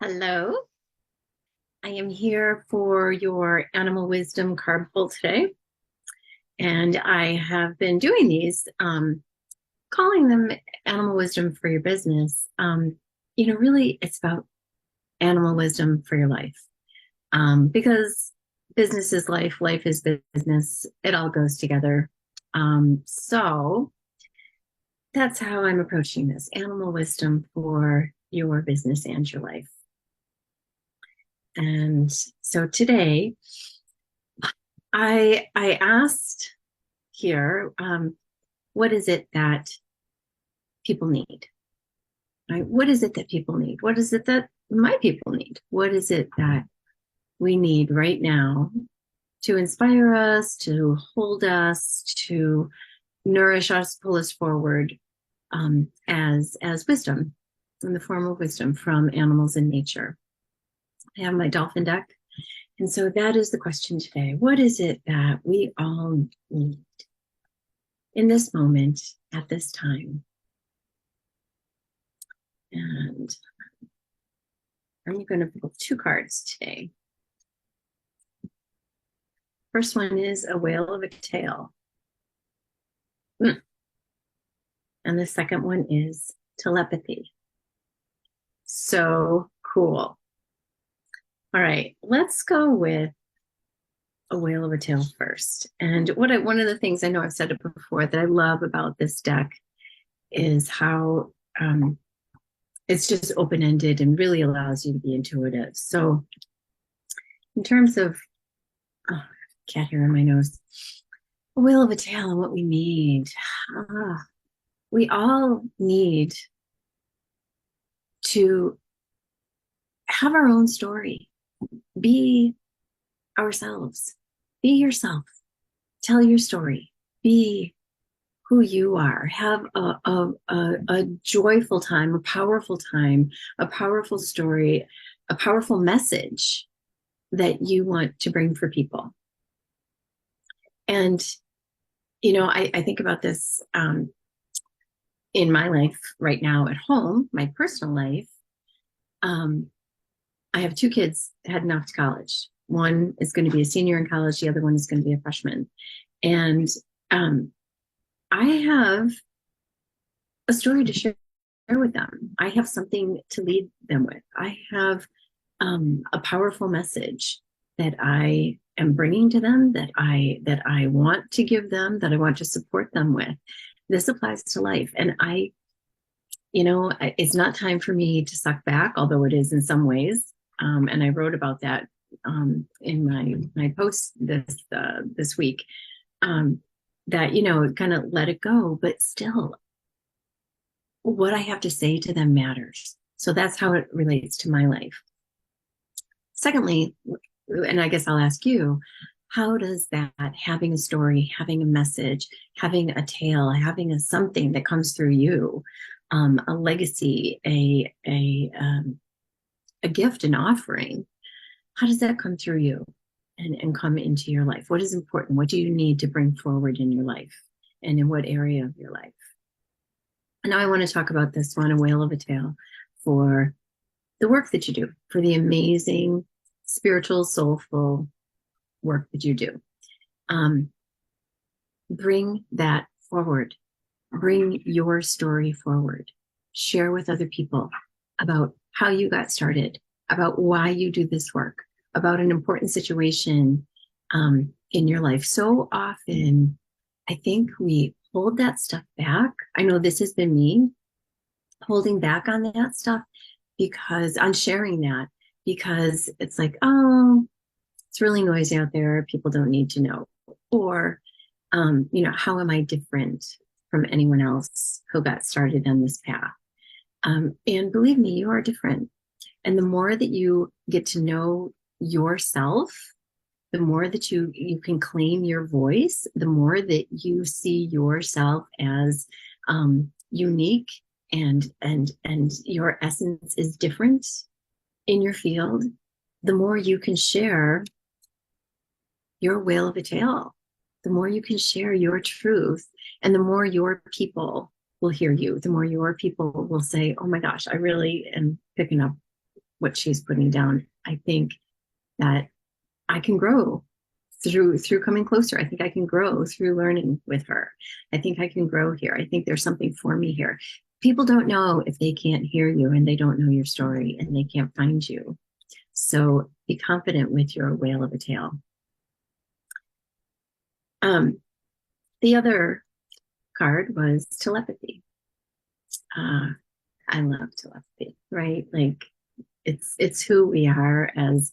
Hello, I am here for your animal wisdom card pull today. And I have been doing these, calling them animal wisdom for your business. Really, it's about animal wisdom for your life. Because business is life, life is business, it all goes together. So that's how I'm approaching this animal wisdom for your business and your life. And so today, I asked here, what is it that people need? Right? What is it that people need? What is it that my people need? What is it that we need right now to inspire us, to hold us, to nourish us, pull us forward, as wisdom, in the form of wisdom from animals in nature? I have my dolphin deck. And so that is the question today. What is it that we all need in this moment, at this time? And I'm going to pull two cards today. First one is a whale of a tail. And the second one is telepathy. So cool. All right, let's go with a whale of a tail first. And one of the things, I know I've said it before, that I love about this deck is how it's just open-ended and really allows you to be intuitive. So in terms of, cat hair in my nose, a whale of a tail and what we need. We all need to have our own story, be ourselves, be yourself, tell your story, be who you are, have a joyful time, a powerful story, a powerful message that you want to bring for people. And, I think about this in my life right now at home, my personal life. I have two kids heading off to college. One is going to be a senior in college. The other one is going to be a freshman. And I have a story to share with them. I have something to lead them with. I have a powerful message that I am bringing to them, that I want to give them, that I want to support them with. This applies to life. And it's not time for me to suck back, although it is in some ways. And I wrote about that in my post this week. That kind of let it go, but still, what I have to say to them matters. So that's how it relates to my life. Secondly, and I guess I'll ask you, how does that, having a story, having a message, having a tale, having a something that comes through you, a legacy, a gift, an offering, how does that come through you and come into your life? What is important? What do you need to bring forward in your life, and in what area of your life? And now I want to talk about this one, a whale of a tail, for the work that you do, for the amazing spiritual, soulful work that you do. Bring that forward. Bring your story forward. Share with other people about how you got started, about why you do this work, about an important situation in your life. So often, I think we hold that stuff back. I know this has been me, holding back on that stuff, because on sharing that, because it's like, oh, it's really noisy out there. People don't need to know. Or, how am I different from anyone else who got started on this path? And believe me, you are different. And the more that you get to know yourself, the more that you can claim your voice, the more that you see yourself as unique, and your essence is different in your field, the more you can share your whale of a tale, the more you can share your truth, and the more your people will hear you, the more your people will say, oh my gosh, I really am picking up what she's putting down. I think that I can grow through coming closer. I think I can grow through learning with her. I think I can grow here. I think there's something for me here. People don't know if they can't hear you and they don't know your story and they can't find you. So be confident with your whale of a tale. The other card was telepathy. I love telepathy, right? Like it's who we are as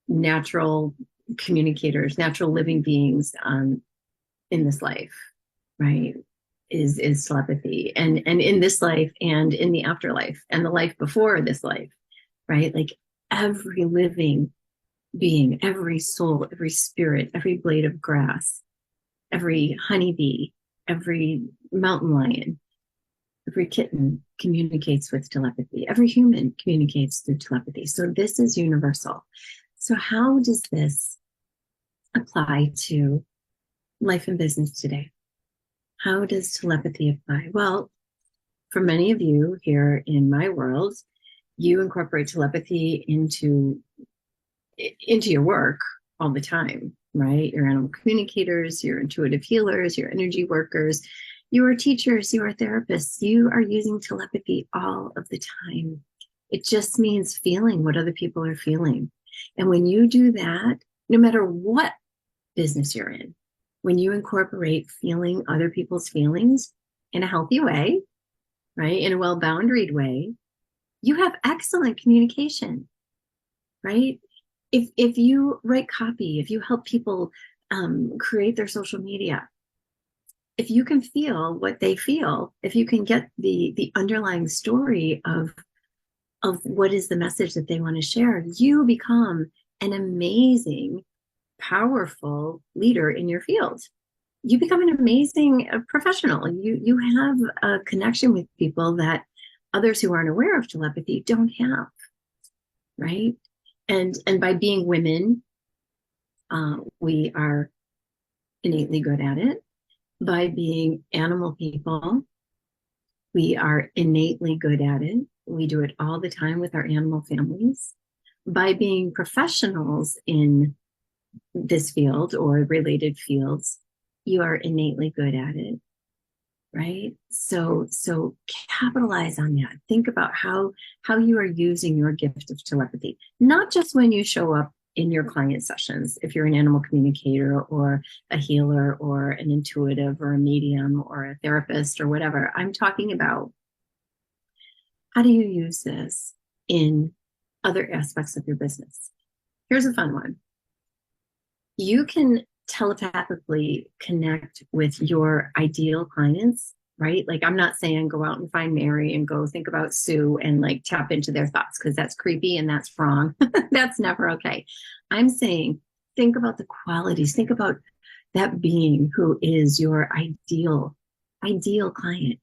natural communicators, natural living beings in this life, right? Is telepathy, and in this life and in the afterlife and the life before this life, right? Like every living being, every soul, every spirit, every blade of grass, every honeybee, every mountain lion, every kitten communicates with telepathy. Every human communicates through telepathy. So this is universal. So how does this apply to life and business today? How does telepathy apply? Well, for many of you here in my world, you incorporate telepathy into your work all the time, right? You're animal communicators, you're intuitive healers, you're energy workers, you are teachers, you are therapists. You are using telepathy all of the time. It just means feeling what other people are feeling. And when you do that, no matter what business you're in, when you incorporate feeling other people's feelings in a healthy way, right, in a well-boundaried way, you have excellent communication, right? If you write copy, if you help people create their social media, if you can feel what they feel, if you can get the underlying story of what is the message that they want to share, you become an amazing, powerful leader in your field. You become an amazing professional. You have a connection with people that others who aren't aware of telepathy don't have, right? And by being women, we are innately good at it. By being animal people, we are innately good at it. We do it all the time with our animal families. By being professionals in this field or related fields, you are innately good at it, right? So capitalize on that. Think about how you are using your gift of telepathy, not just when you show up in your client sessions, if you're an animal communicator or a healer or an intuitive or a medium or a therapist or whatever. I'm talking about how do you use this in other aspects of your business. Here's a fun one. You can telepathically connect with your ideal clients, right? Like, I'm not saying go out and find Mary and go think about Sue and like tap into their thoughts, because that's creepy and that's wrong. That's never okay. I'm saying think about the qualities, think about that being who is your ideal client,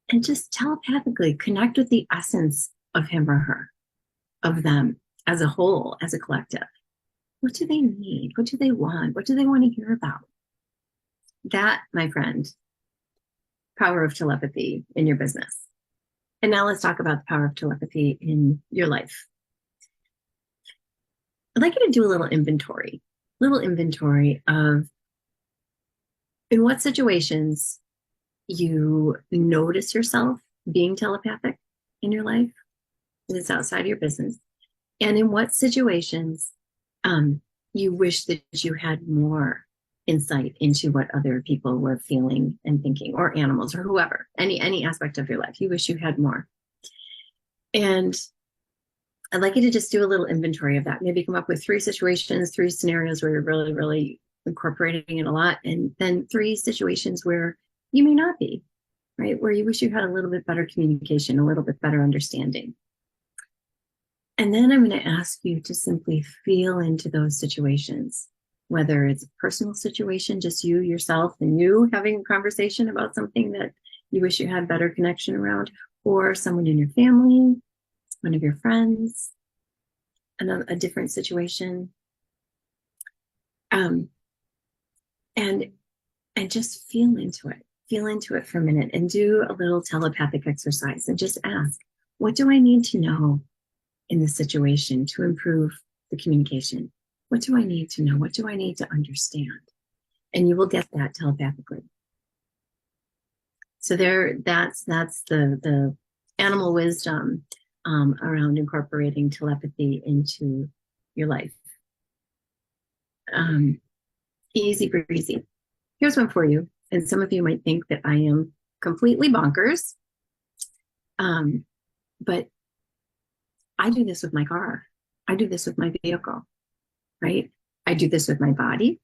and just telepathically connect with the essence of him or her, of them as a whole, as a collective. What do they need? What do they want? What do they want to hear about? That, my friend, power of telepathy in your business. And now let's talk about the power of telepathy in your life. I'd like you to do a little inventory of in what situations you notice yourself being telepathic in your life, and it's outside of your business, and in what situations you wish that you had more insight into what other people were feeling and thinking, or animals, or whoever, any aspect of your life, you wish you had more. And I'd like you to just do a little inventory of that. Maybe come up with 3 situations, 3 scenarios where you're really, really incorporating it a lot, and then 3 situations where you may not be, right? Where you wish you had a little bit better communication, a little bit better understanding. And then I'm going to ask you to simply feel into those situations, whether it's a personal situation, just you, yourself, and you having a conversation about something that you wish you had better connection around, or someone in your family, one of your friends, a different situation. And just feel into it. Feel into it for a minute and do a little telepathic exercise and just ask, what do I need to know? in the situation to improve the communication? What do I need to know? What do I need to understand? And you will get that telepathically. So that's the animal wisdom around incorporating telepathy into your life. Easy breezy. Here's one for you. And some of you might think that I am completely bonkers. But I do this with my car. I do this with my vehicle, right? I do this with my body.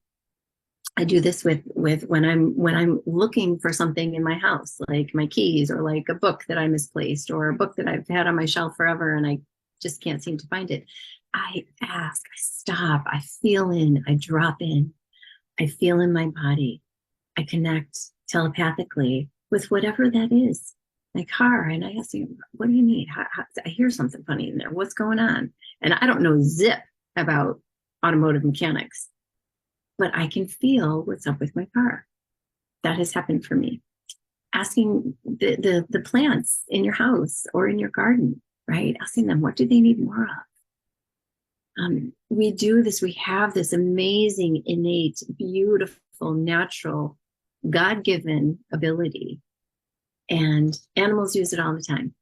I do this with when I'm looking for something in my house, like my keys or like a book that I misplaced or a book that I've had on my shelf forever and I just can't seem to find it. I ask, I stop, I feel in, I drop in, I feel in my body. I connect telepathically with whatever that is. My car, and I ask you, what do you need? I hear something funny in there. What's going on? And I don't know zip about automotive mechanics, but I can feel what's up with my car. That has happened for me. Asking the plants in your house or in your garden, right? Asking them, what do they need more of? We do this. We have this amazing, innate, beautiful, natural, God-given ability, and animals use it all the time.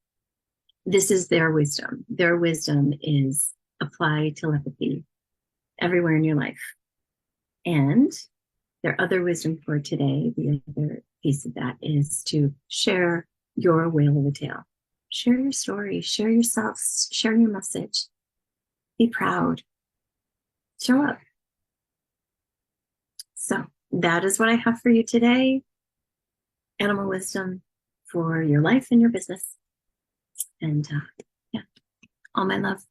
This is their wisdom. Their wisdom is apply telepathy everywhere in your life. And their other wisdom for today, the other piece of that is to share your whale of a tale. Share your story, share yourself, share your message. Be proud. Show up. So that is what I have for you today. Animal wisdom for your life and your business. And yeah, all my love.